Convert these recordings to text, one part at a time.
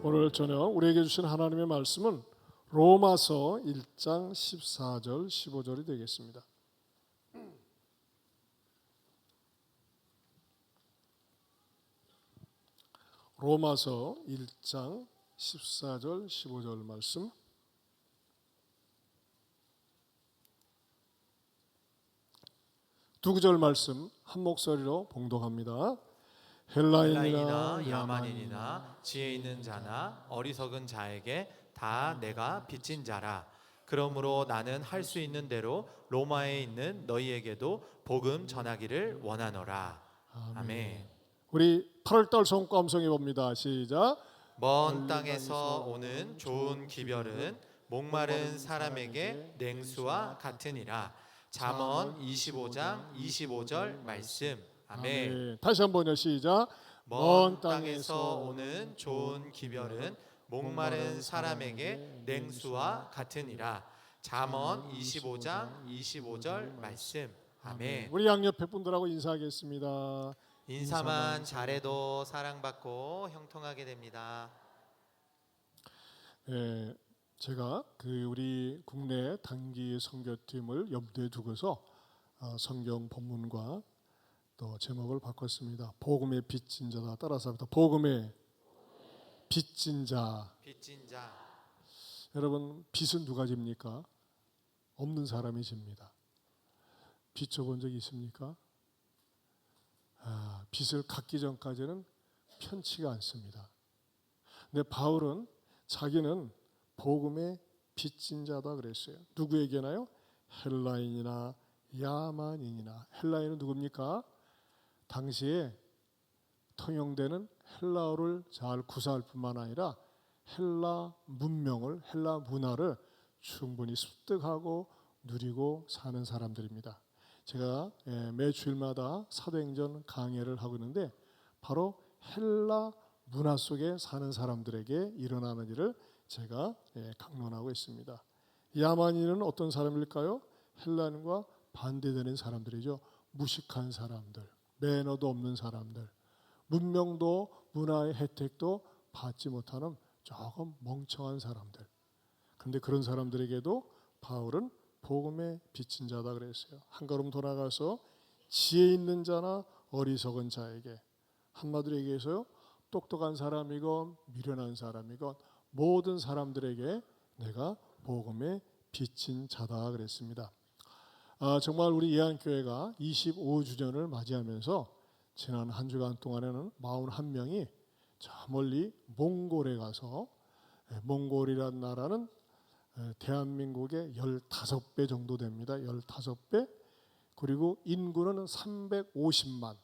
오늘 저녁 우리에게 주신 하나님의 말씀은 로마서 1장 14절 15절이 되겠습니다. 로마서 1장 14절 15절 말씀. 두 구절 말씀 한 목소리로 봉독합니다. 헬라인이나 야만인이나 지혜 있는 자나 어리석은 자에게 다 내가 빚진 자라. 그러므로 나는 할 수 있는 대로 로마에 있는 너희에게도 복음 전하기를 원하노라. 아멘. 우리 8월달 성감성해 봅니다. 시작. 먼 땅에서 오는 좋은 기별은 목마른 사람에게 냉수와 같으니라. 잠언 25장 25절 말씀. 아멘. 다시 한번요. 시작. 먼 땅에서 오는 좋은 기별은 목마른 사람에게 냉수와 같으니라. 잠언 25장 25절 말씀. 아멘. 우리 양옆에 분들하고 인사하겠습니다. 인사만 잘해도 사랑받고 형통하게 됩니다. 제가 우리 국내 단기 선교팀을 염두에 두고서 성경 본문과 또 제목을 바꿨습니다. 복음의 빚진 자다. 따라서 합니다. 복음의 빚진 자. 빚진 자. 여러분, 빚은 누가 집니까? 없는 사람이 집니다. 빚 져본 적이 있습니까? 빚을 갚기 전까지는 편치가 않습니다. 근데 바울은 자기는 복음의 빚진 자다 그랬어요. 누구에게나요? 헬라인이나 야만인이나. 헬라인은 누굽니까? 당시에 통용되는 헬라어를 잘 구사할 뿐만 아니라 헬라 문명을, 헬라 문화를 충분히 습득하고 누리고 사는 사람들입니다. 제가 매 주일마다 사도행전 강해를 하고 있는데 바로 헬라 문화 속에 사는 사람들에게 일어나는 일을 제가 강론하고 있습니다. 야만인은 어떤 사람일까요? 헬라인과 반대되는 사람들이죠. 무식한 사람들, 매너도 없는 사람들, 문명도 문화의 혜택도 받지 못하는 조금 멍청한 사람들. 그런데 그런 사람들에게도 바울은 복음의 빚진 자다 그랬어요. 한 걸음 돌아가서 지혜 있는 자나 어리석은 자에게, 한마디로 얘기해서요, 똑똑한 사람이건 미련한 사람이건 모든 사람들에게 내가 복음의 빚진 자다 그랬습니다. 정말 우리 예한교회가 25주년을 맞이하면서 지난 한 주간 동안에는 41명이 저 멀리 몽골에 가서, 몽골이라는 나라는 대한민국의 15배 정도 됩니다. 15배. 그리고 인구는 350만.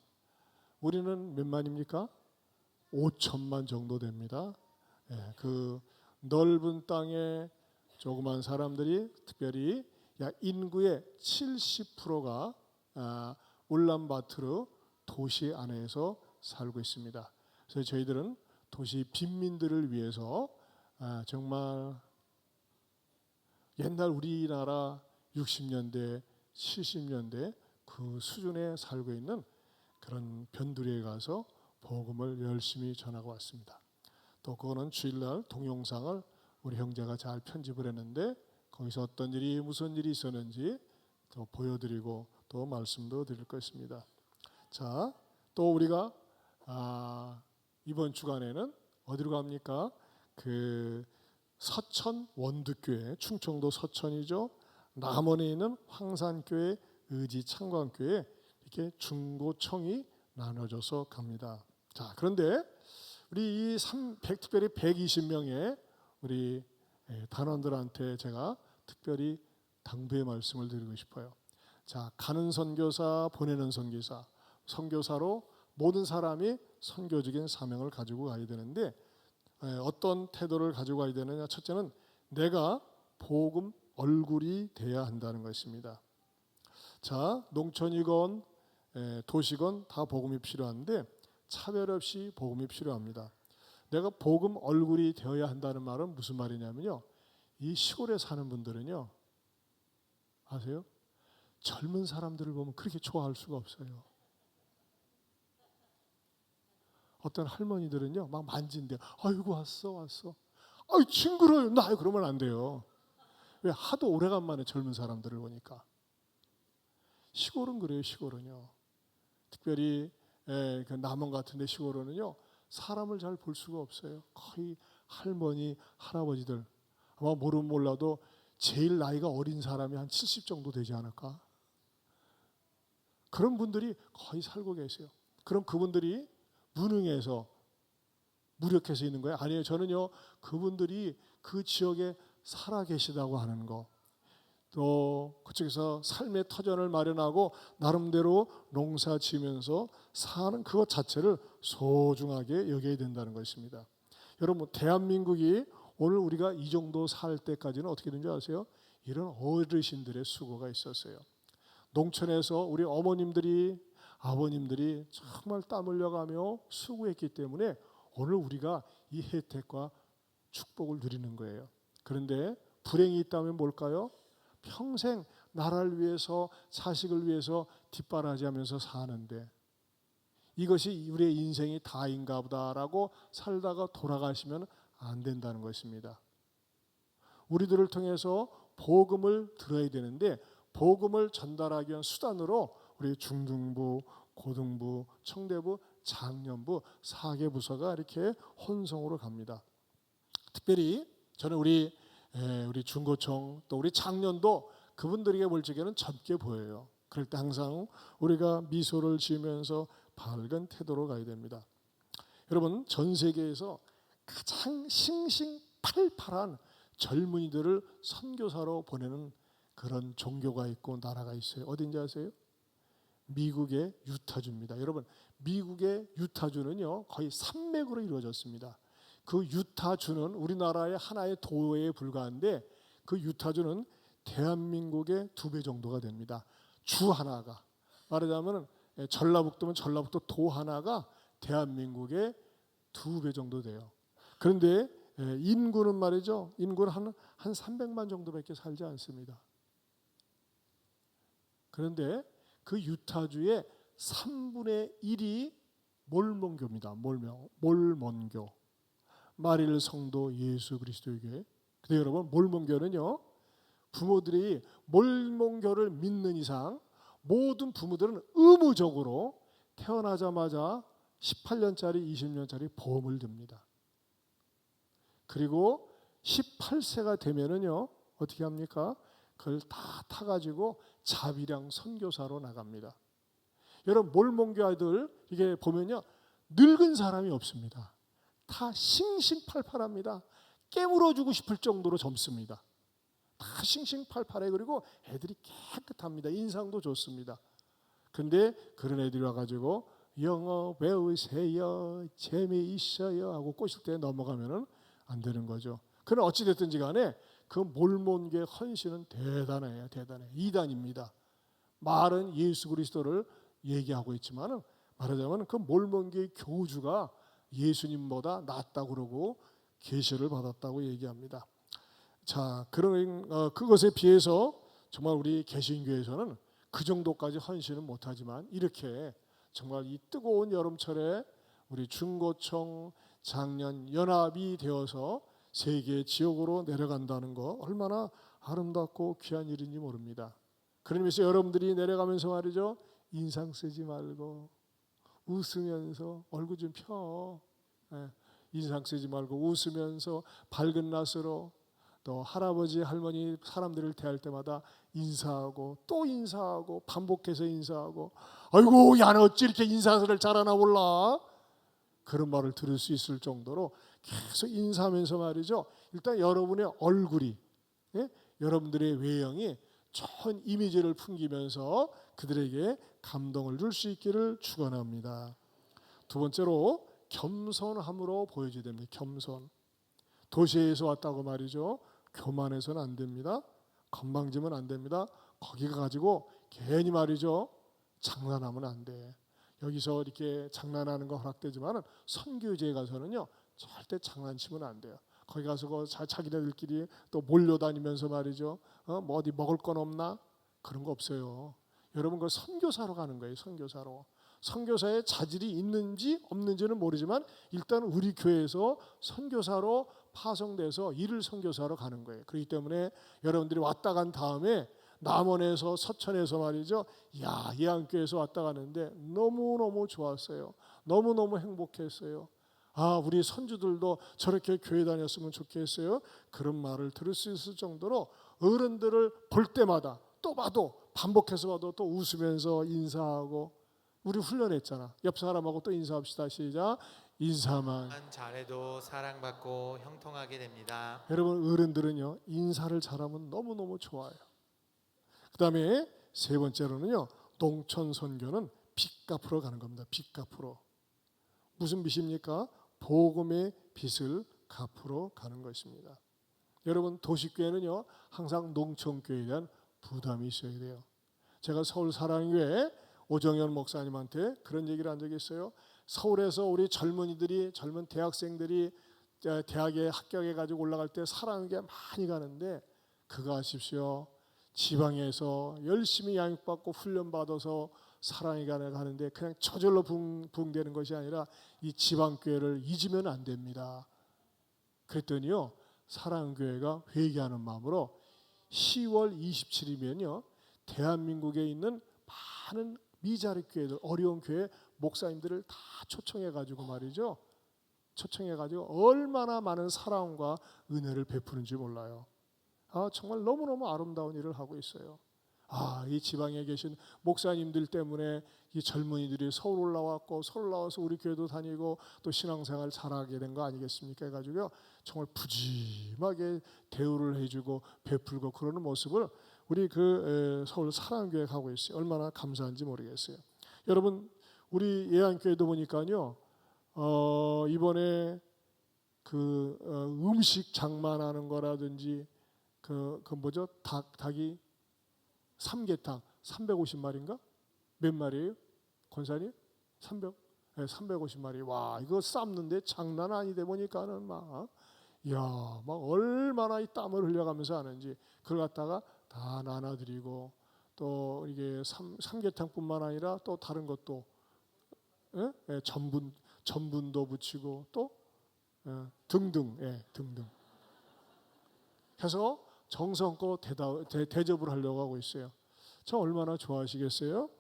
우리는 몇 만입니까? 5천만 정도 됩니다. 그 넓은 땅에 조그만 사람들이, 특별히 인구의 70%가 울란바토르 도시 안에서 살고 있습니다. 그래서 저희들은 도시 빈민들을 위해서 정말 옛날 우리나라 60년대, 70년대 그 수준에 살고 있는 그런 변두리에 가서 복음을 열심히 전하고 왔습니다. 또 그거는 주일날 동영상을 우리 형제가 잘 편집을 했는데 거기서 어떤 일이, 무슨 일이 있었는지 또 보여드리고 또 말씀도 드릴 것입니다. 자, 또 우리가 이번 주간에는 어디로 갑니까? 서천 원두교회, 충청도 서천이죠. 남원에 있는 황산교회, 의지창광교회, 이렇게 중고청이 나눠져서 갑니다. 자, 그런데 우리 이 특별히 120명의 우리 단원들한테 제가 특별히 당부의 말씀을 드리고 싶어요. 자, 가는 선교사, 보내는 선교사, 선교사로 모든 사람이 선교적인 사명을 가지고 가야 되는데 어떤 태도를 가지고 가야 되느냐? 첫째는 내가 복음 얼굴이 돼야 한다는 것입니다. 자, 농촌이건 도시건 다 복음이 필요한데 차별 없이 복음이 필요합니다. 내가 복음 얼굴이 되어야 한다는 말은 무슨 말이냐면요, 이 시골에 사는 분들은요, 아세요? 젊은 사람들을 보면 그렇게 좋아할 수가 없어요. 어떤 할머니들은요 막 만진대요. 아이고 왔어. 아이 징그러요. 나 그러면 안 돼요. 왜? 하도 오래간만에 젊은 사람들을 보니까. 시골은 그래요. 시골은요. 특별히 그 남원 같은 데 시골은요 사람을 잘 볼 수가 없어요. 거의 할머니, 할아버지들. 아마 모르면 몰라도 제일 나이가 어린 사람이 한 70 정도 되지 않을까? 그런 분들이 거의 살고 계세요. 그럼 그분들이 무능해서 무력해서 있는 거예요? 아니에요. 저는요 그분들이 그 지역에 살아 계시다고 하는 거, 또 그쪽에서 삶의 터전을 마련하고 나름대로 농사 지으면서 사는 그것 자체를 소중하게 여겨야 된다는 것입니다. 여러분, 대한민국이 오늘 우리가 이 정도 살 때까지는 어떻게 된지 아세요? 이런 어르신들의 수고가 있었어요. 농촌에서 우리 어머님들이, 아버님들이 정말 땀 흘려가며 수고했기 때문에 오늘 우리가 이 혜택과 축복을 누리는 거예요. 그런데 불행이 있다면 뭘까요? 평생 나라를 위해서, 자식을 위해서 뒷바라지하면서 사는데 이것이 우리의 인생이 다인가 보다라고 살다가 돌아가시면 안 된다는 것입니다. 우리들을 통해서 복음을 들어야 되는데 복음을 전달하기 위한 수단으로 우리 중등부, 고등부, 청대부, 장년부 4개 부서가 이렇게 혼성으로 갑니다. 특별히 저는 우리 중고청 또 우리 장년도 그분들에게 볼 적에는 젊게 보여요. 그럴 때 항상 우리가 미소를 지으면서 밝은 태도로 가야 됩니다. 여러분, 전 세계에서 가장 싱싱팔팔한 젊은이들을 선교사로 보내는 그런 종교가 있고 나라가 있어요. 어딘지 아세요? 미국의 유타주입니다. 여러분, 미국의 유타주는요 거의 산맥으로 이루어졌습니다. 그 유타주는 우리나라의 하나의 도에 불과한데 그 유타주는 대한민국의 2배 정도가 됩니다. 주 하나가, 말하자면 전라북도면 전라북도 도 하나가 대한민국의 2배 정도 돼요. 그런데 인구는 말이죠, 인구는 한 300만 정도밖에 살지 않습니다. 그런데 그 유타주의 3분의 1이 몰몬교입니다. 몰몬교. 마릴 성도 예수 그리스도의 교회. 근데 여러분, 몰몬교는요 부모들이 몰몬교를 믿는 이상 모든 부모들은 의무적으로 태어나자마자 18년짜리 20년짜리 보험을 듭니다. 그리고 18세가 되면은요 어떻게 합니까? 그걸 다 타가지고 자비량 선교사로 나갑니다. 여러분, 몰몬교 아이들 이게 보면요 늙은 사람이 없습니다. 다 싱싱팔팔합니다. 깨물어주고 싶을 정도로 젊습니다. 다 싱싱팔팔해. 그리고 애들이 깨끗합니다. 인상도 좋습니다. 근데 그런 애들이 와가지고 영어 배우세요, 재미있어요 하고 꼬실 때 넘어가면은 안 되는 거죠. 그러나 어찌됐든지 간에 그 몰몬교의 헌신은 대단해요. 대단해. 이단입니다. 말은 예수 그리스도를 얘기하고 있지만 말하자면 그 몰몬교의 교주가 예수님보다 낫다고 그러고 계시를 받았다고 얘기합니다. 자, 그것에 비해서 정말 우리 개신교에서는 그 정도까지 헌신은 못하지만 이렇게 정말 이 뜨거운 여름철에 우리 중고청 장년 연합이 되어서 세계 지역으로 내려간다는 거 얼마나 아름답고 귀한 일인지 모릅니다. 그러면서 여러분들이 내려가면서 말이죠, 인상 쓰지 말고 웃으면서 얼굴 좀 펴. 인상 쓰지 말고 웃으면서 밝은 낯으로 또 할아버지 할머니 사람들을 대할 때마다 인사하고 또 인사하고 반복해서 인사하고, 아이고 야 너 어찌 이렇게 인사를 잘하나 몰라, 그런 말을 들을 수 있을 정도로 계속 인사하면서 말이죠, 일단 여러분의 얼굴이, 여러분들의 외형이 좋은 이미지를 풍기면서 그들에게 감동을 줄 수 있기를 축원합니다. 두 번째로 겸손함으로 보여줘야 됩니다. 겸손. 도시에서 왔다고 말이죠, 교만해서는 안 됩니다. 건방지면 안 됩니다. 거기 가가지고 괜히 말이죠 장난하면 안 돼. 여기서 이렇게 장난하는 거 허락되지만 선교지에 가서는요 절대 장난치면 안 돼요. 거기 가서 자기네들끼리 또 몰려다니면서 말이죠, 뭐 어디 먹을 건 없나, 그런 거 없어요. 여러분, 그 선교사로 가는 거예요. 선교사로. 선교사의 자질이 있는지 없는지는 모르지만 일단 우리 교회에서 선교사로 파송돼서 일을 선교사로 가는 거예요. 그렇기 때문에 여러분들이 왔다 간 다음에 남원에서 서천에서 말이죠. 예안교회에서 왔다 가는데 너무너무 좋았어요. 너무너무 행복했어요. 우리 손주들도 저렇게 교회 다녔으면 좋겠어요. 그런 말을 들을 수 있을 정도로 어른들을 볼 때마다 또 봐도 반복해서 봐도 또 웃으면서 인사하고 우리 훈련했잖아. 옆 사람하고 또 인사합시다. 시작. 인사만. 잘해도 사랑받고 형통하게 됩니다. 여러분 어른들은요 인사를 잘하면 너무너무 좋아요. 그 다음에 세 번째로는요 농촌 선교는 빚 갚으러 가는 겁니다. 빚 갚으러. 무슨 빚입니까? 복음의 빚을 갚으러 가는 것입니다. 여러분 도시교회는요 항상 농촌교회에 대한 부담이 있어야 돼요. 제가 서울 사랑교회 오정현 목사님한테 그런 얘기를 한 적이 있어요. 서울에서 우리 젊은 대학생들이 대학에 합격해가지고 올라갈 때 사랑교회 많이 가는데 그거 아십시오. 지방에서 열심히 양육받고 훈련받아서 사랑이 가는데 그냥 저절로 부흥되는 것이 아니라 이 지방교회를 잊으면 안 됩니다. 그랬더니요 사랑교회가 회개하는 마음으로 10월 27일이면요 대한민국에 있는 많은 미자립 교회들 어려운 교회 목사님들을 다 초청해가지고 말이죠. 초청해가지고 얼마나 많은 사랑과 은혜를 베푸는지 몰라요. 정말 너무너무 아름다운 일을 하고 있어요. 이 지방에 계신 목사님들 때문에 이 젊은이들이 서울 올라왔고 서울 올라와서 우리 교회도 다니고 또 신앙생활 잘하게 된 거 아니겠습니까? 해가지고요 정말 푸짐하게 대우를 해주고 베풀고 그러는 모습을 우리 서울 사랑교회 하고 있어요. 얼마나 감사한지 모르겠어요. 여러분 우리 예안교회도 보니까요 이번에 음식 장만하는 거라든지 뭐죠? 닭이 삼계탕 350마리인가? 몇 마리예요? 권사님? 350마리. 와, 이거 삶는데 장난 아니다 보니까는 막 얼마나 이 땀을 흘려가면서 하는지 그걸 갖다가 다 나눠드리고 또 이게 삼계탕뿐만 아니라 또 다른 것도 전분도 붙이고 또 등등 해서 정성껏 대접을 하려고 하고 있어요. 저 얼마나 좋아하시겠어요?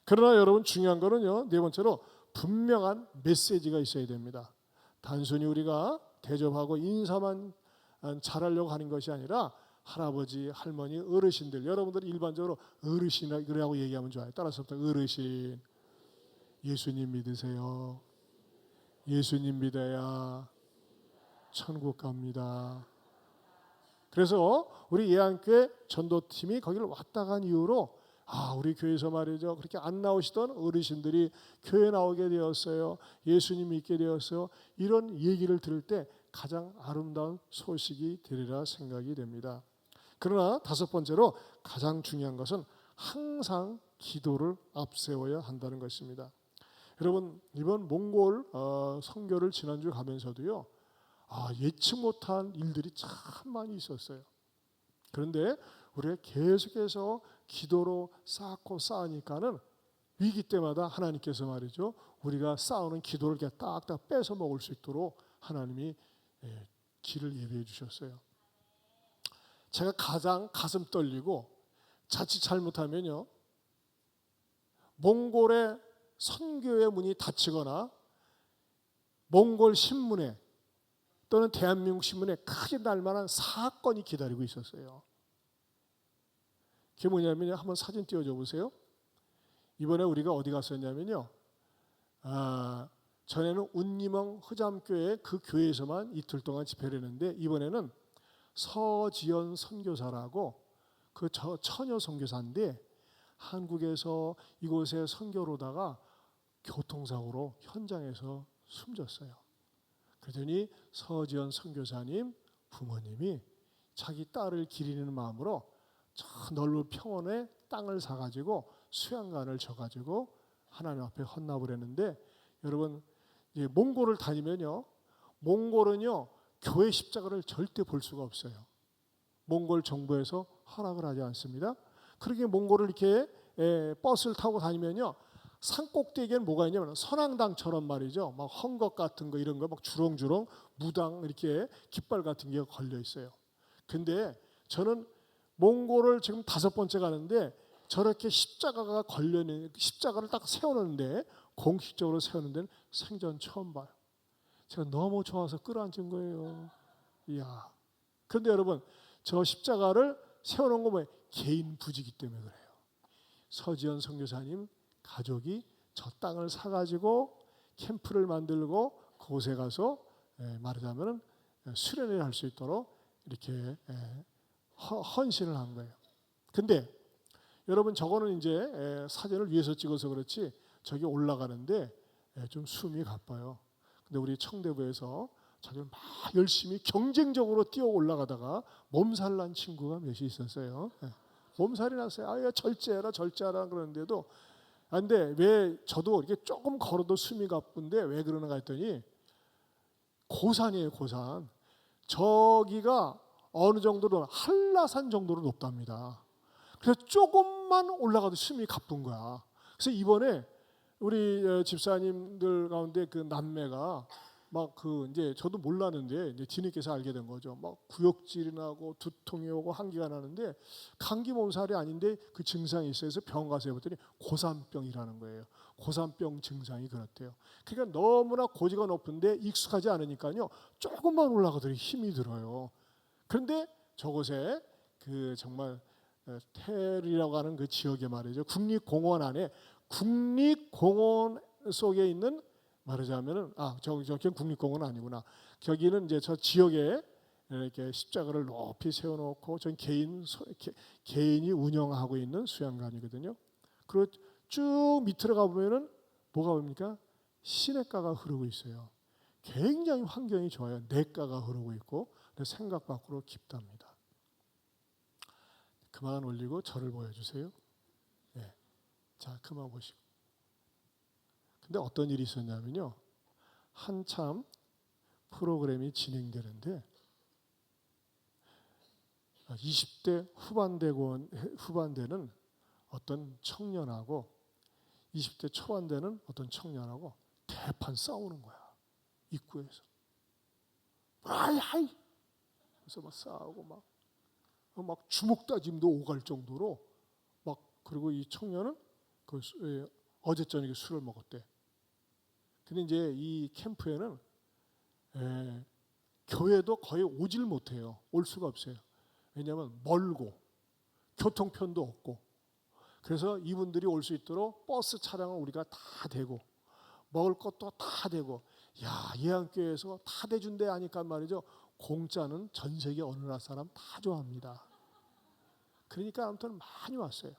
그러나 여러분 중요한 거는요. 네 번째로 분명한 메시지가 있어야 됩니다. 단순히 우리가 대접하고 인사만 잘하려고 하는 것이 아니라 할아버지, 할머니, 어르신들 여러분들이 일반적으로 어르신이라고 얘기하면 좋아요. 따라서부터 어르신 예수님 믿으세요. 예수님 믿어야 천국 갑니다. 그래서 우리 예안교회 전도팀이 거기를 왔다 간 이후로 우리 교회에서 말이죠. 그렇게 안 나오시던 어르신들이 교회에 나오게 되었어요. 예수님 믿게 되었어요. 이런 얘기를 들을 때 가장 아름다운 소식이 되리라 생각이 됩니다. 그러나 다섯 번째로 가장 중요한 것은 항상 기도를 앞세워야 한다는 것입니다. 여러분 이번 몽골 선교를 지난주 가면서도요. 예측 못한 일들이 참 많이 있었어요. 그런데 우리가 계속해서 기도로 쌓으니까는 위기 때마다 하나님께서 말이죠. 우리가 쌓아놓은 기도를 이렇게 딱딱 뺏어 먹을 수 있도록 하나님이 길을 예비해 주셨어요. 제가 가장 가슴 떨리고 자칫 잘못하면요. 몽골의 선교의 문이 닫히거나 몽골 신문에 또는 대한민국 신문에 크게 날 만한 사건이 기다리고 있었어요. 그게 뭐냐면요. 한번 사진 띄워줘 보세요. 이번에 우리가 어디 갔었냐면요. 전에는 운니멍 허잠교회 그 교회에서만 이틀 동안 집회를 했는데 이번에는 서지연 선교사라고 그 처녀 선교사인데 한국에서 이곳에 선교를 오다가 교통사고로 현장에서 숨졌어요. 그러더니 서지연 선교사님 부모님이 자기 딸을 기리는 마음으로 저 넓은 평원에 땅을 사가지고 수양관을 져가지고 하나님 앞에 헌납을 했는데 여러분 몽골을 다니면요. 몽골은요. 교회 십자가를 절대 볼 수가 없어요. 몽골 정부에서 허락을 하지 않습니다. 그렇게 몽골을 이렇게 버스를 타고 다니면요. 산 꼭대기에는 뭐가 있냐면 선앙당처럼 말이죠. 막 헝겊 같은 거 이런 거 막 주렁주렁 무당 이렇게 깃발 같은 게 걸려 있어요. 근데 저는 몽골을 지금 5번째 가는데 저렇게 십자가가 걸려 있는 십자가를 딱 세우는데 공식적으로 세우는 데는 생전 처음 봐요. 제가 너무 좋아서 끌어앉은 거예요. 이야. 그런데 여러분 저 십자가를 세워놓은 거 뭐예요? 개인 부지기 때문에 그래요. 서지연 선교사님 가족이 저 땅을 사가지고 캠프를 만들고 그곳에 가서 말하자면 수련회를 할 수 있도록 이렇게 헌신을 한 거예요. 근데 여러분 저거는 이제 사진을 위에서 찍어서 그렇지 저기 올라가는데 좀 숨이 가빠요. 근데 우리 청대부에서 자기는 막 열심히 경쟁적으로 뛰어 올라가다가 몸살 난 친구가 몇이 있었어요. 몸살이 났어요. 아야 절제해라 그러는데도 근데 왜 저도 이렇게 조금 걸어도 숨이 가쁜데 왜 그러는가 했더니 고산이에요. 고산. 저기가 어느 정도로 한라산 정도로 높답니다. 그래서 조금만 올라가도 숨이 가쁜 거야. 그래서 이번에 우리 집사님들 가운데 그 남매가 막 그 이제 저도 몰랐는데 이제 뒤늦게서 알게 된 거죠. 막 구역질이 나고 두통이 오고 한기가 나는데 감기 몸살이 아닌데 그 증상이 있어요. 그래서 병원 가서 해봤더니 고산병이라는 거예요. 고산병 증상이 그렇대요. 그러니까 너무나 고지가 높은데 익숙하지 않으니까요. 조금만 올라가더니 힘이 들어요. 그런데 저곳에 그 정말 테리라고 하는 그 지역에 말이죠. 국립공원 안에 국립공원 속에 있는 말하자면은 저기는 국립공원은 아니구나. 거기는 이제 저 지역에 이렇게 십자가를 높이 세워놓고 전 개인이 운영하고 있는 수양관이거든요. 그리고 쭉 밑으로 가보면은 뭐가 보입니까? 시냇가가 흐르고 있어요. 굉장히 환경이 좋아요. 냇가가 흐르고 있고 생각 밖으로 깊답니다. 그만 올리고 저를 보여주세요. 네. 자, 그만 보시고. 근데 어떤 일이 있었냐면요. 한참 프로그램이 진행되는데 20대 후반대는 어떤 청년하고 20대 초반대는 어떤 청년하고 대판 싸우는 거야. 입구에서. 아이! 그래서 막 싸우고 막 주먹 다짐도 오갈 정도로 막 그리고 이 청년은 어제 저녁에 술을 먹었대. 근데 이제 이 캠프에는 교회도 거의 오질 못해요. 올 수가 없어요. 왜냐하면 멀고 교통편도 없고 그래서 이분들이 올 수 있도록 버스 차량을 우리가 다 대고 먹을 것도 다 대고 예안교회에서 다 대준대 하니까 말이죠. 공짜는 전 세계 어느 나라 사람 다 좋아합니다. 그러니까 아무튼 많이 왔어요.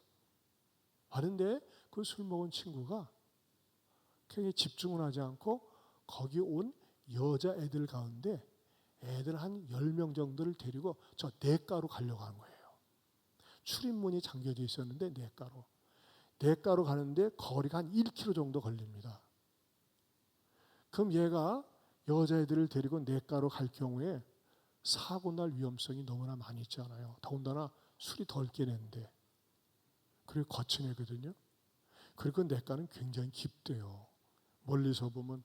왔는데 그 술 먹은 친구가 굉장히 집중을 하지 않고 거기 온 여자애들 가운데 애들 한 10명 정도를 데리고 저 냇가로 가려고 하는 거예요. 출입문이 잠겨져 있었는데 냇가로 가는데 거리가 한 1km 정도 걸립니다. 그럼 얘가 여자애들을 데리고 냇가로 갈 경우에 사고 날 위험성이 너무나 많이 있잖아요. 더군다나 술이 덜 깨는데 그리고 거친 애거든요. 그리고 냇가는 굉장히 깊대요. 멀리서 보면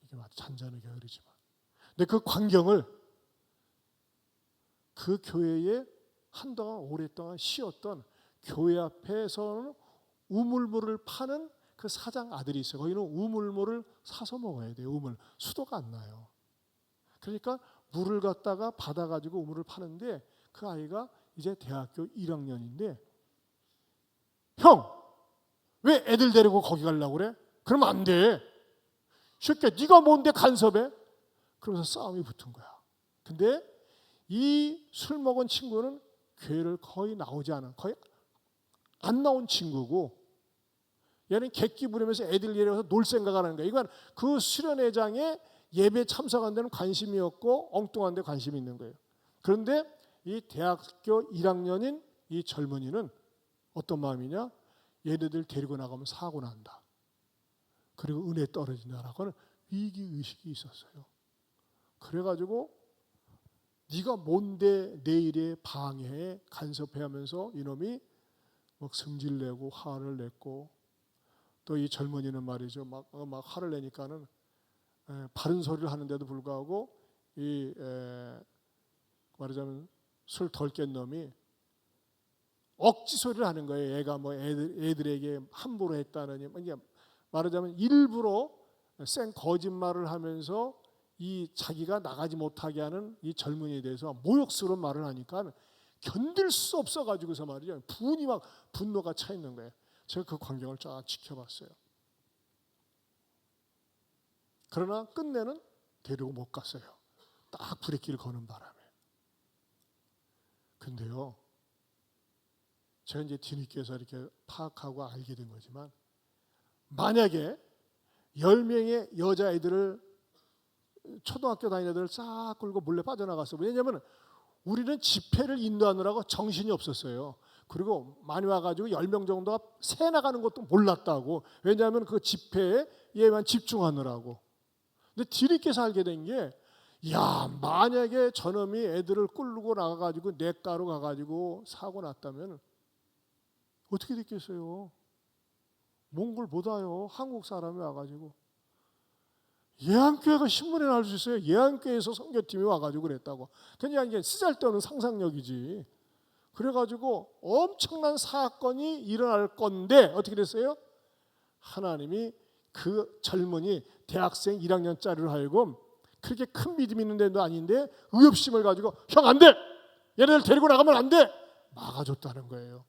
이게 마치 잔잔하게 흐르지만 근데 그 광경을 그 교회에 한동안 오랫동안 쉬었던 교회 앞에서는 우물물을 파는 그 사장 아들이 있어요. 거기는 우물물을 사서 먹어야 돼요. 수도가 안 나요. 그러니까 물을 갖다가 받아가지고 우물을 파는데 그 아이가 이제 대학교 1학년인데 형! 왜 애들 데리고 거기 가려고 그래? 그러면 안 돼. 새끼야 네가 뭔데 간섭해? 그러면서 싸움이 붙은 거야. 근데 이 술 먹은 친구는 교회를 거의 안 나온 친구고 얘는 객기 부리면서 애들 데려와서 놀 생각을 하는 거야. 이건 그 수련회장에 예배 참석한 데는 관심이 없고 엉뚱한 데 관심이 있는 거예요. 그런데 이 대학교 1학년인 이 젊은이는 어떤 마음이냐? 얘네들 데리고 나가면 사고 난다. 그리고 은혜 떨어진다라고 하는 위기의식이 있었어요. 그래가지고 네가 뭔데 내 일에 방해해 간섭해 하면서 이놈이 막 성질내고 화를 냈고 또 이 젊은이는 말이죠. 막 화를 내니까는 바른 소리를 하는데도 불구하고 말하자면 술 덜 깬 놈이 억지 소리를 하는 거예요. 얘가 뭐 애들에게 함부로 했다느니, 말하자면 일부러 쌩 거짓말을 하면서 이 자기가 나가지 못하게 하는 이 젊은이에 대해서 모욕스러운 말을 하니까 견딜 수 없어 가지고서 말이죠. 분노가 차 있는 거예요. 제가 그 광경을 쫙 지켜봤어요. 그러나 끝내는 데리고 못 갔어요. 딱 브레이크를 거는 바람에. 근데요, 제가 이제 뒤늦게서 이렇게 파악하고 알게 된 거지만, 만약에 10명의 여자애들을, 초등학교 다니는 애들을 싹 끌고 몰래 빠져나갔어요. 왜냐하면 우리는 집회를 인도하느라고 정신이 없었어요. 그리고 많이 와가지고 10명 정도가 새 나가는 것도 몰랐다고. 왜냐하면 그 집회에 얘만 집중하느라고. 근데 뒤늦게서 알게 된 게, 야, 만약에 저놈이 애들을 끌고 나가가지고 냇가로 가가지고 사고 났다면 어떻게 됐겠어요? 몽골 못 와요. 한국 사람이 와가지고. 예안교회가 신문에 날 수 있어요. 예안교회에서 선교팀이 와가지고 그랬다고. 그냥 이게 쓰잘데없는 상상력이지. 그래가지고 엄청난 사건이 일어날 건데 어떻게 됐어요? 하나님이 그 젊은이 대학생 1학년짜리로 하여금 그렇게 큰 믿음이 있는 데도 아닌데 의협심을 가지고 형 안 돼! 얘네들 데리고 나가면 안 돼! 막아줬다는 거예요.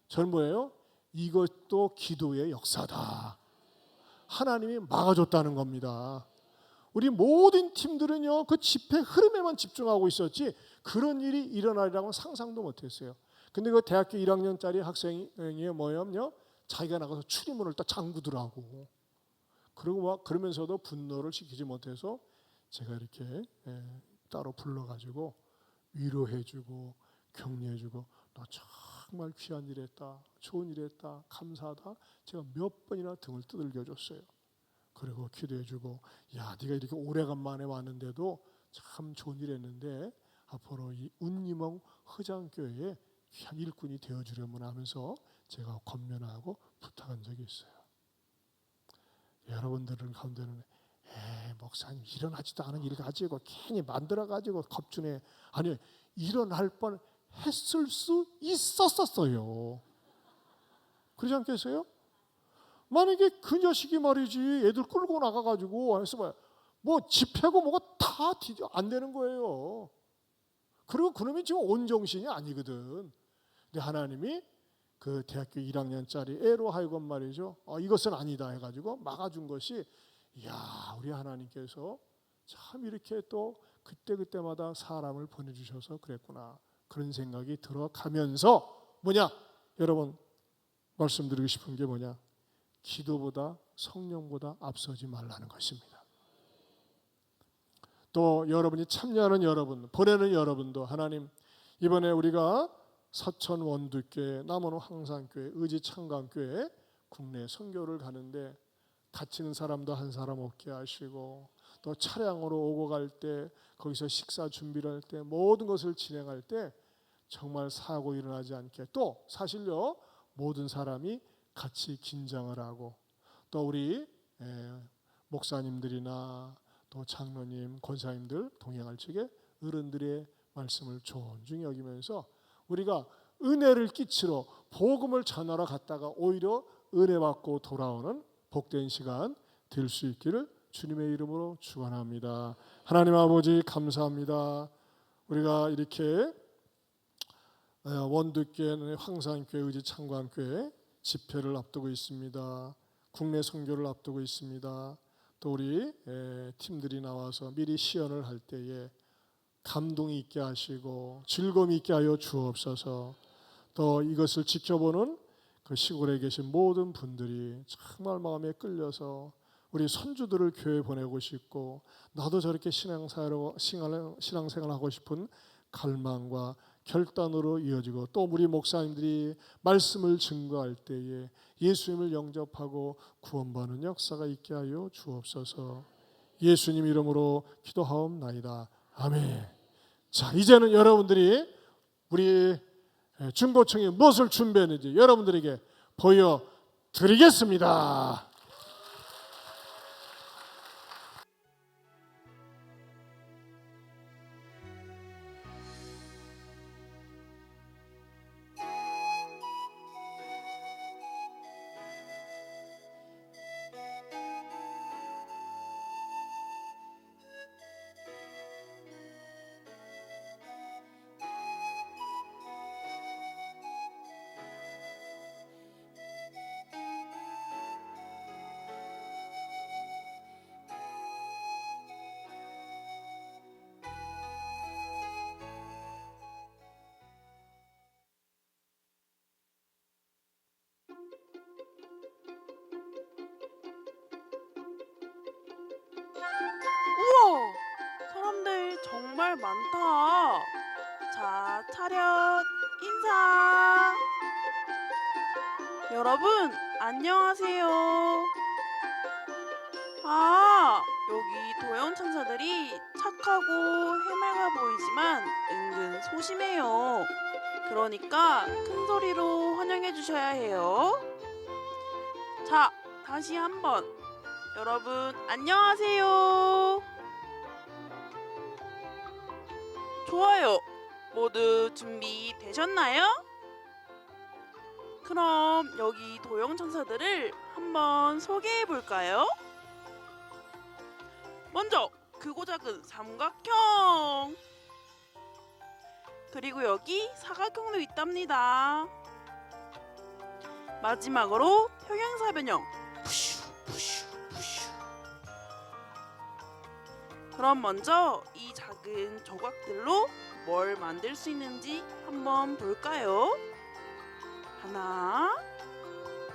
저는 뭐예요? 이것도 기도의 역사다. 하나님이 막아줬다는 겁니다. 우리 모든 팀들은요, 그 집회 흐름에만 집중하고 있었지 그런 일이 일어나리라고는 상상도 못했어요. 근데 그 대학교 1학년짜리 학생이 뭐냐면요, 자기가 나가서 출입문을 딱 잠그더라고. 그리고 막 그러면서도 분노를 식히지 못해서 제가 이렇게 따로 불러가지고 위로해주고 격려해주고, 너 정말 귀한 일 했다, 좋은 일 했다, 감사하다. 제가 몇 번이나 등을 두들겨줬어요. 그리고 기도해주고, 야, 네가 이렇게 오래간만에 왔는데도 참 좋은 일 했는데 앞으로 이 운림ong 허장교회에 귀한 일꾼이 되어주려면 하면서 제가 권면하고 부탁한 적이 있어요. 여러분들 가운데는 목사님 일어나지도 않은 일 가지고 괜히 만들어가지고 겁주네. 아니, 일어날 뻔 했을 수 있었어요. 그러지 않겠어요? 만약에 그 녀석이 말이지 애들 끌고 나가가지고 해서 뭐 집회고 뭐가 다 안 되는 거예요. 그리고 그놈이 지금 온 정신이 아니거든. 근데 하나님이 그 대학교 1학년짜리 애로 하여금 말이죠, 이것은 아니다 해가지고 막아준 것이, 이야, 우리 하나님께서 참 이렇게 또 그때마다 사람을 보내주셔서 그랬구나, 그런 생각이 들어가면서 뭐냐, 여러분 말씀드리고 싶은 게 뭐냐, 기도보다 성령보다 앞서지 말라는 것입니다. 또 여러분이 참여하는 여러분, 보내는 여러분도 하나님, 이번에 우리가 서천 원두교회, 남원호 항산교회, 의지 창강교회 국내 선교를 가는데 다치는 사람도 한 사람 없게 하시고, 또 차량으로 오고 갈 때, 거기서 식사 준비를 할 때, 모든 것을 진행할 때 정말 사고 일어나지 않게, 또 사실요 모든 사람이 같이 긴장을 하고, 또 우리 목사님들이나 또 장로님, 권사님들 동행할 적에 어른들의 말씀을 존중히 여기면서 우리가 은혜를 끼치러 복음을 전하러 갔다가 오히려 은혜 받고 돌아오는 복된 시간 될 수 있기를 주님의 이름으로 축원합니다. 하나님 아버지 감사합니다. 우리가 이렇게 원두교회, 황산교회, 의지 창관교회 집회를 앞두고 있습니다. 국내 선교를 앞두고 있습니다. 또 우리 팀들이 나와서 미리 시연을 할 때에 감동이 있게 하시고 즐거움이 있게 하여 주옵소서. 또 이것을 지켜보는 그 시골에 계신 모든 분들이 정말 마음에 끌려서 우리 손주들을 교회에 보내고 싶고, 나도 저렇게 신앙생활하고 싶은 갈망과 결단으로 이어지고, 또 우리 목사님들이 말씀을 증거할 때에 예수님을 영접하고 구원받는 역사가 있게 하여 주옵소서. 예수님 이름으로 기도하옵나이다. 아멘. 자, 이제는 여러분들이 우리 중보청이 무엇을 준비했는지 여러분들에게 보여 드리겠습니다. 우와! 사람들 정말 많다. 자, 차렷, 인사. 여러분, 안녕하세요. 아, 여기 도형천사들이 착하고 해맑아 보이지만 은근 소심해요. 그러니까 큰 소리로 환영해 주셔야 해요. 자, 다시 한번. 여러분, 안녕하세요. 좋아요. 모두 준비되셨나요? 그럼 여기 도형천사들을 한번 소개해 볼까요? 먼저 크고 작은 삼각형, 그리고 여기 사각형도 있답니다. 마지막으로 평행사 변형. 그럼 먼저 이 작은 조각들로 뭘 만들 수 있는지 한번 볼까요? 하나,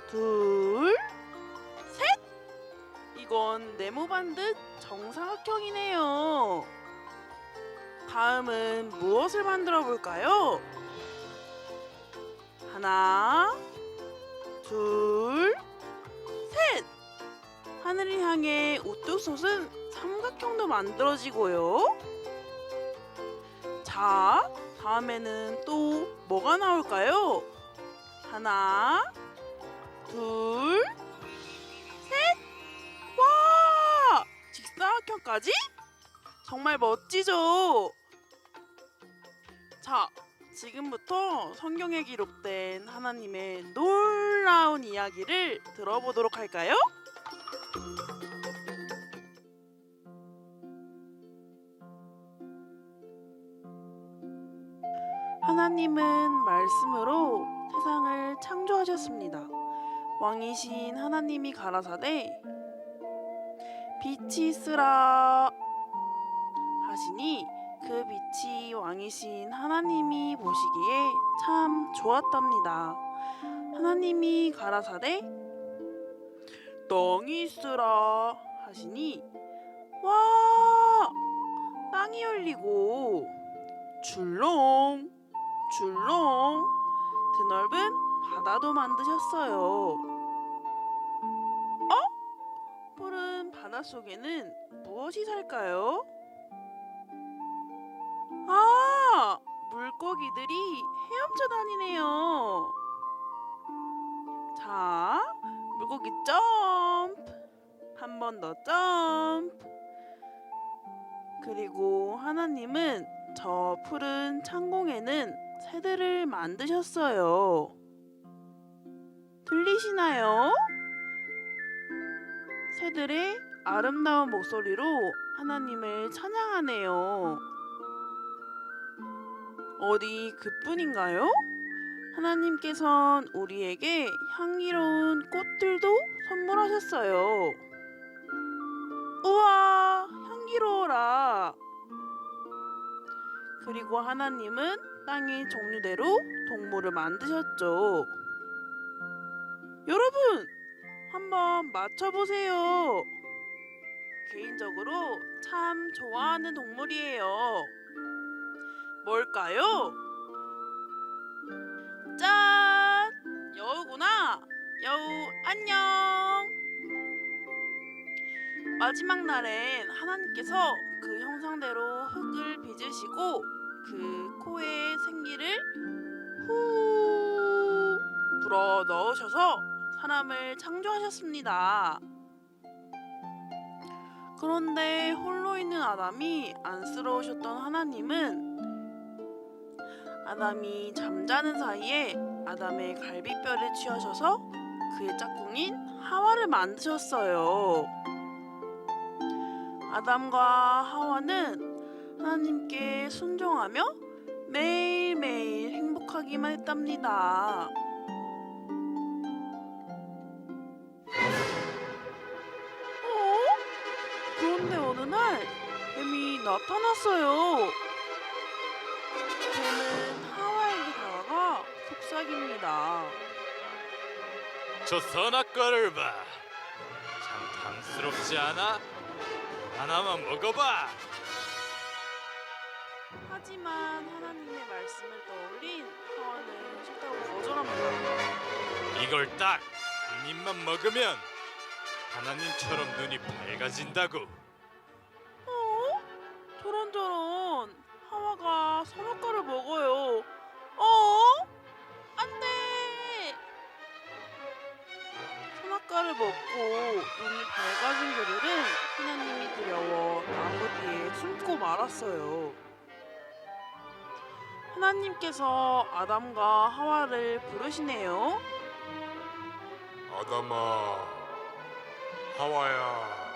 둘, 셋! 이건 네모반 듯 정사각형이네요. 다음은 무엇을 만들어 볼까요? 하나, 둘, 셋! 하늘을 향해 우뚝 솟은 삼각형도 만들어지고요. 자, 다음에는 또 뭐가 나올까요? 하나, 둘, 셋! 와! 직사각형까지? 정말 멋지죠? 자, 지금부터 성경에 기록된 하나님의 놀라운 이야기를 들어보도록 할까요? 하나님은 말씀으로 세상을 창조하셨습니다. 왕이신 하나님이 가라사대 빛이 있으라 하시니 그 빛이 왕이신 하나님이 보시기에 참 좋았답니다. 하나님이 가라사대 땅이 있으라 하시니 와, 땅이 열리고 줄렁 줄렁 드넓은 바다도 만드셨어요. 푸른 바닷속에는 무엇이 살까요? 아, 물고기들이 헤엄쳐 다니네요. 자, 물고기 점프, 한 번 더 점프. 그리고 하나님은 저 푸른 창공에는 새들을 만드셨어요. 들리시나요? 새들의 아름다운 목소리로 하나님을 찬양하네요. 어디 그뿐인가요? 하나님께선 우리에게 향기로운 꽃들도 선물하셨어요. 우와, 향기로워라. 그리고 하나님은 땅의 종류대로 동물을 만드셨죠. 여러분, 한번 맞춰보세요. 개인적으로 참 좋아하는 동물이에요. 뭘까요? 짠! 여우구나. 여우, 안녕. 마지막 날엔 하나님께서 그 형상대로 흙을 빚으시고 그 코에 생기를 후 불어 넣으셔서 사람을 창조하셨습니다. 그런데 홀로 있는 아담이 안쓰러우셨던 하나님은 아담이 잠자는 사이에 아담의 갈비뼈를 취하셔서 그의 짝꿍인 하와를 만드셨어요. 아담과 하와는 하나님께 순종하며 매일매일 행복하기만 했답니다. 그런데 어느 날 뱀이 나타났어요. 뱀은 하와에게 다가가 속삭입니다. 저 선악과를 봐. 참 탐스럽지 않아? 하나만 먹어봐. 하지만 하나님의 말씀을 떠올린 하와는 싫다고 거절합니다. 이걸 딱 한 입만 먹으면 하나님처럼 눈이 밝아진다고. 저런 하와가 선악과를 먹어요. 안 돼! 선악과를 먹고 눈이 밝아진 그들은 하나님이 두려워 나무 뒤에 숨고 말았어요. 하나님께서 아담과 하와를 부르시네요. 아담아, 하와야.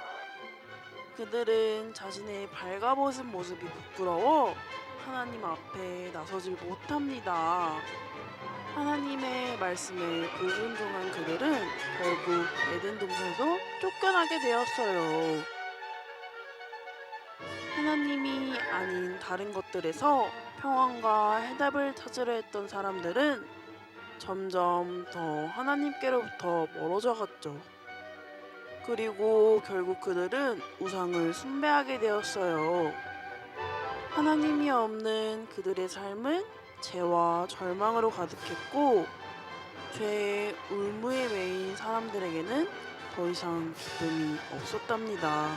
그들은 자신의 발가벗은 모습이 부끄러워 하나님 앞에 나서질 못합니다. 하나님의 말씀에 불순종한 그들은 결국 에덴 동산에서 쫓겨나게 되었어요. 하나님이 아닌 다른 것들에서 평안과 해답을 찾으려 했던 사람들은 점점 더 하나님께로부터 멀어져 갔죠. 그리고 결국 그들은 우상을 숭배하게 되었어요. 하나님이 없는 그들의 삶은 죄와 절망으로 가득했고 죄의 울무에 매인 사람들에게는 더 이상 기쁨이 없었답니다.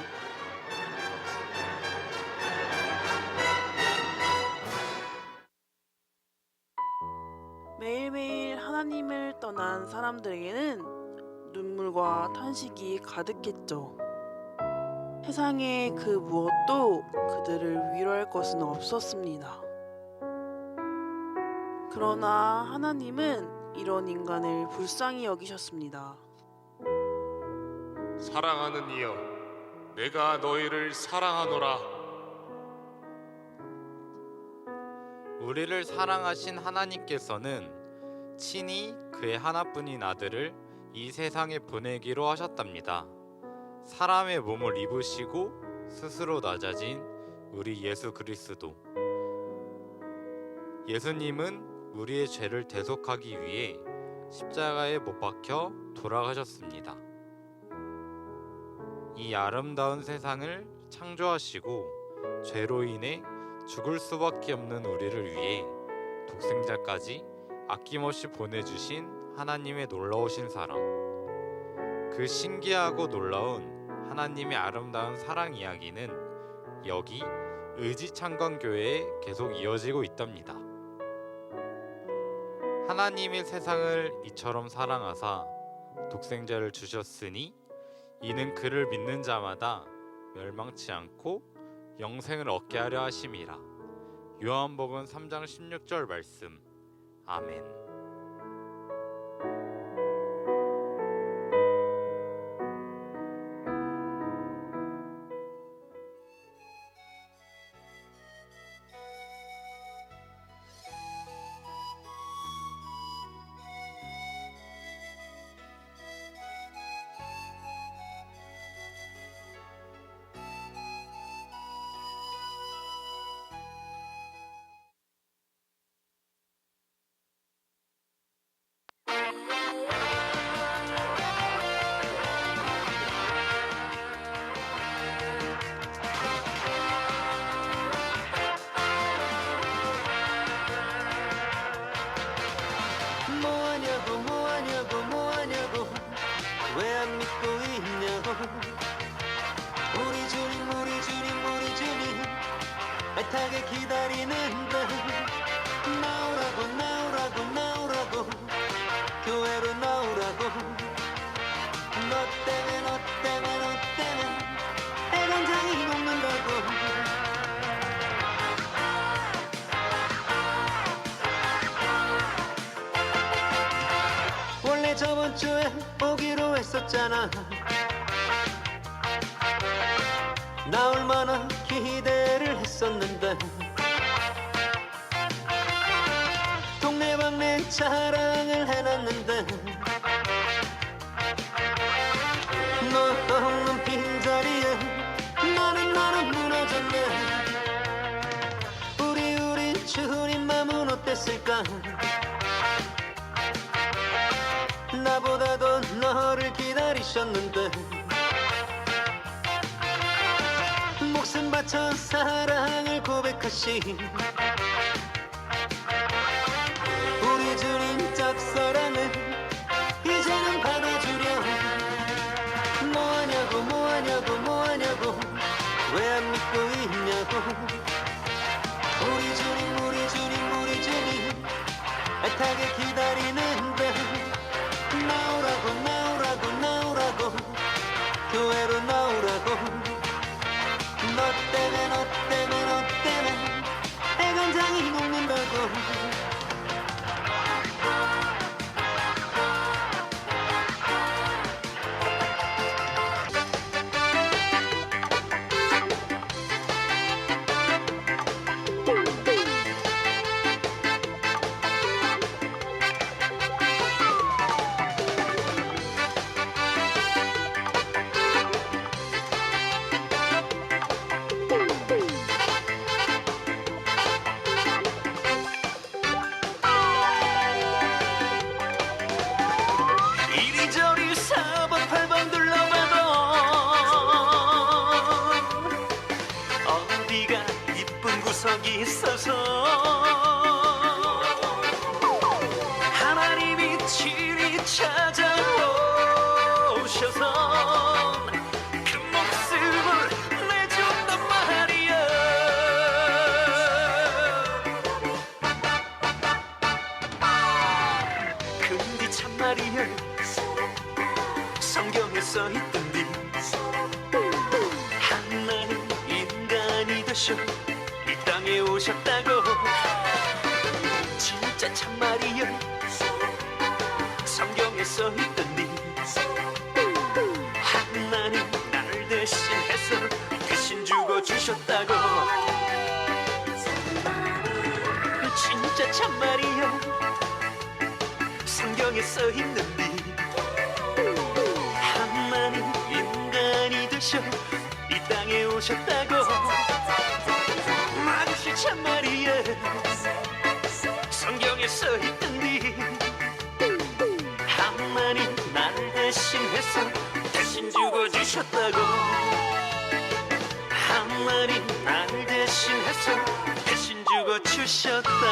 매일매일 하나님을 떠난 사람들에게는 눈물과 탄식이 가득했죠. 세상의 그 무엇도 그들을 위로할 것은 없었습니다. 그러나 하나님은 이런 인간을 불쌍히 여기셨습니다. 사랑하는 이여, 내가 너희를 사랑하노라. 우리를 사랑하신 하나님께서는 친히 그의 하나뿐인 아들을 이 세상에 보내기로 하셨답니다. 사람의 몸을 입으시고 스스로 낮아진 우리 예수 그리스도. 예수님은 우리의 죄를 대속하기 위해 십자가에 못 박혀 돌아가셨습니다. 이 아름다운 세상을 창조하시고 죄로 인해 죽을 수밖에 없는 우리를 위해 독생자까지 아낌없이 보내주신 하나님의 놀라우신 사랑. 그 신기하고 놀라운 하나님의 아름다운 사랑 이야기는 여기 의지창건교회에 계속 이어지고 있답니다. 하나님이 세상을 이처럼 사랑하사 독생자를 주셨으니 이는 그를 믿는 자마다 멸망치 않고 영생을 얻게 하려 하심이라. 요한복음 3장 16절 말씀. 아멘. 뭐하냐고 왜 안 믿고 있냐고 우리 주님 애타게 기다리는데 나오라고 교회로 나오라고 저번 주에 오기로 했었잖아. 나 얼마나 기대를 했었는데. 동네방네 자랑을 해놨는데 너 없는 빈자리에 나는 무너졌네. 우리 주님 마음은 어땠을까. 나보다도 너를 기다리셨는데 목숨 바쳐 사랑을 고백하신 우리 주님 짝사랑을 이제는 받아주려. 뭐하냐고 왜 안 믿고 있냐고. 우리 주님 애타게 기다리는데 나오라고 교회로 나오라고. 너 때문에 애간장이 녹는다고. 이리저리 사방팔방 둘러봐도 어디가 이쁜 구석이 있어서 하나님이 친히 찾아오셔서 그 목숨을 내준단 말이야. 근데 참말이야 성경에 써있던디 하나님 인간이 되셔 이 땅에 오셨다고. 진짜 참말이야 성경에 써있던디 하나님 나를 대신해서 대신 죽어주셨다고. 진짜 참말이야 성경에 써있는디 하나님 인간이 되셔 이 땅에 오셨다고. 아저씨 참말이야 성경에 써있던디 하나님 나를 대신해서 대신 죽어주셨다고. 하나님 나를 대신해서 대신 죽어주셨다고.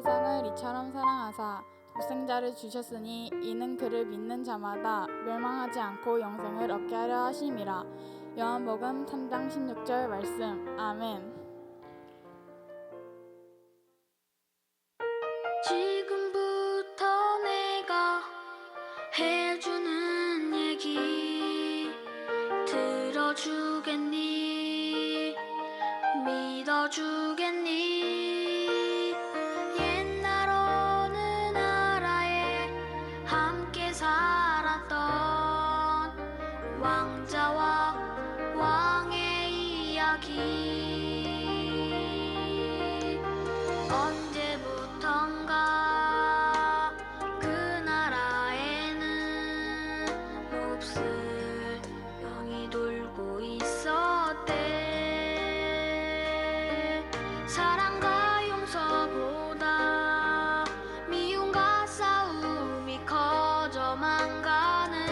세상을 이처럼 사랑하사 독생자를 주셨으니 이는 그를 믿는 자마다 멸망하지 않고 영생을 얻게 하려 하심이라. 요한복음 3장 16절 말씀. 아멘. 지금부터 내가 해주는 얘기 들어주겠니? 믿어주겠니? 옛날 어느 나라에 함께 살았던 왕자와 왕의 이야기. 언제부턴가 그 나라에는 몹쓸 병이 돌고 있었대. 사랑과 용서보다 미움과 싸움이 커져만 가는.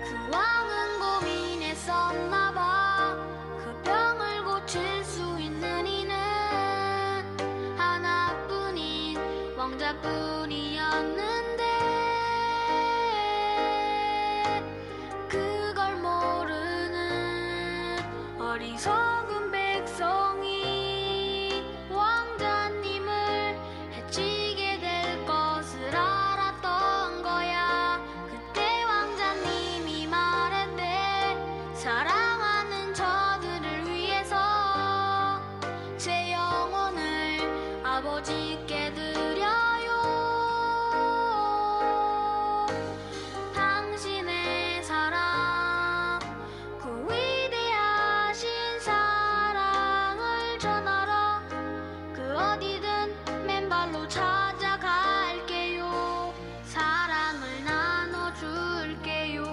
그 왕은 고민했었나봐. 그 병을 고칠 수 있는 이는 하나뿐인 왕자뿐이었는데 그걸 모르는 어리석은 백성이 왕자님을 해치게 될 것을 알았던 거야. 그때 왕자님이 말했대. 사랑하는 저들을 위해서 제 영혼을 아버지께 드려요. 당신의 사랑, 그 위대하신 사랑을 전하러 그 어디든 맨발로 찾아갈게요. 사랑을 나눠줄게요.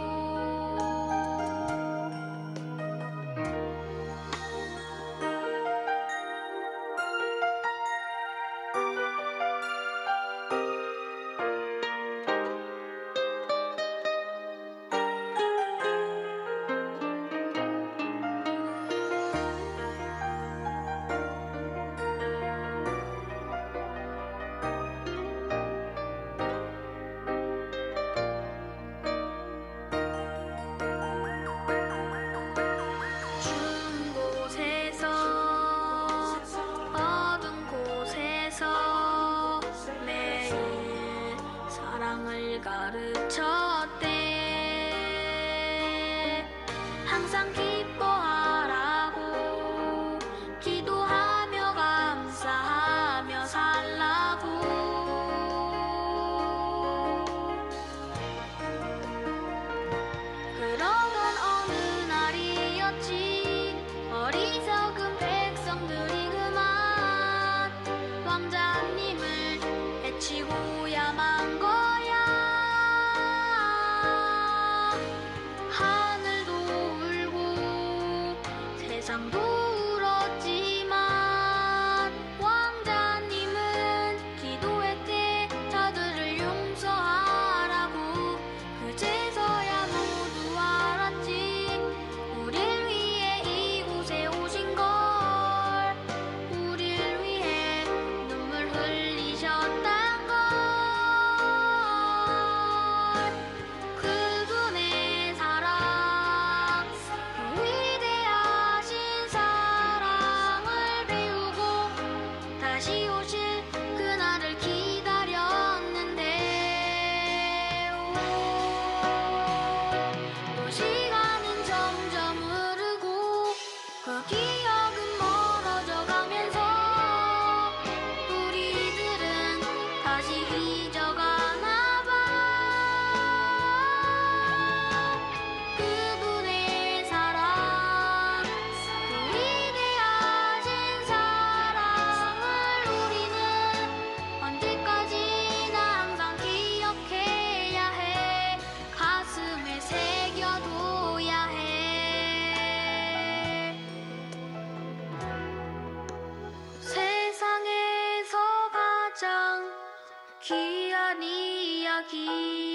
추운 곳에서 어두운 곳에서 매일 사랑을 가르쳤대. 항상 기뻐하라고 기도하며 감사하며 살라고. 그러던 어느 날이었지. 어리석은 백성들이 그만 왕자님을 해치고야만 거야. 하늘도 울고 세상도 울었지만 왕자님은 기도했대. 저들을 용서하라고. 그제서야 모두 알았지. 우릴 위해 이곳에 오신 걸. 우릴 위해 눈물 흘리셨단 걸. 그분의 사랑, 그 위대하신 사랑을 배우고 다시 오실 그날을 기다렸는데 또 시간은 점점 흐르고 그 기억은 멀어져 가면서 우리들은 다시 잊어가나 봐. 그분의 사랑, 그 위대하신 사랑을 우리는 언제까지나 항상 기억해야 해. 가슴에 새겨둬야 해. 세상에서 가장 귀한 이야기